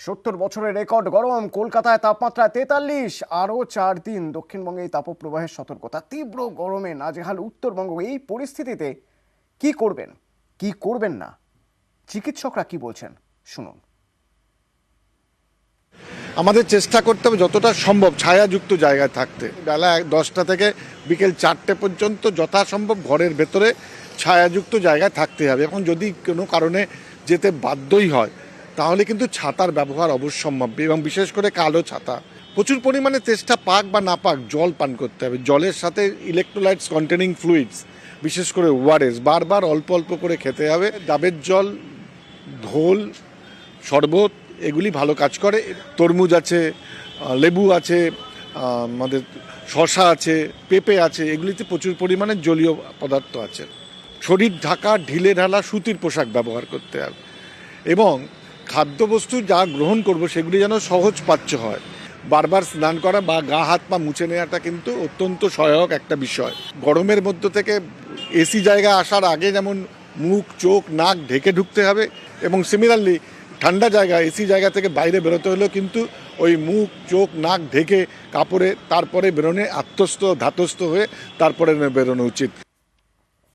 70 বছরের রেকর্ড গরম, কলকাতায় তাপমাত্রা 43। আরও 4 দিন দক্ষিণবঙ্গে এই তাপপ্রবাহের সতর্কতা। তীব্র গরমে নাজেহাল উত্তরবঙ্গ। এই পরিস্থিতিতে কি করবেন, কি করবেন না, চিকিৎসকরা কি বলছেন শুনুন। আমাদের চেষ্টা করতে হবে যতটা সম্ভব ছায়াযুক্ত জায়গায় থাকতে। বেলা 10টা থেকে বিকেল 4টে পর্যন্ত যথাসম্ভব ঘরের ভেতরে ছায়াযুক্ত জায়গায় থাকতে হবে। এখন যদি কোনো কারণে যেতে বাধ্যই হয় তাহলে কিন্তু ছাতার ব্যবহার অবশ্যম্ভাবী, এবং বিশেষ করে কালো ছাতা। প্রচুর পরিমাণে চেষ্টা পাক বা না পাক জল পান করতে হবে। জলের সাথে ইলেকট্রোলাইটস কন্টেনিং ফ্লুইডস, বিশেষ করে ওআরএস বারবার অল্প অল্প করে খেতে হবে। ডাবের জল, ঘোল, শরবত এগুলি ভালো কাজ করে। তরমুজ আছে, লেবু আছে, আমাদের শসা আছে, পেঁপে আছে, এগুলিতে প্রচুর পরিমাণে জলীয় পদার্থ আছে। শরীর ঢাকা ঢিলে ঢালা সুতির পোশাক ব্যবহার করতে হবে, এবং খাদ্যবস্তু যা গ্রহণ করব সেগুলি যেন সহজ পাচ্য হয়। বারবার স্নান করা বা গা হাত পা মুছে নেওয়াটা কিন্তু অত্যন্ত সহায়ক একটা বিষয়। গরমের মধ্য থেকে এসি জায়গা আসার আগে যেমন মুখ, চোখ, নাক ঢেকে ঢুকতে হবে, এবং সিমিলারলি ঠান্ডা জায়গা এসি জায়গা থেকে বাইরে বেরোতে হলেও কিন্তু ওই মুখ, চোখ, নাক ঢেকে কাপড়ে তারপরে বেরোনো, আত্মস্থ ধাতস্থ হয়ে তারপরে বেরোনো উচিত।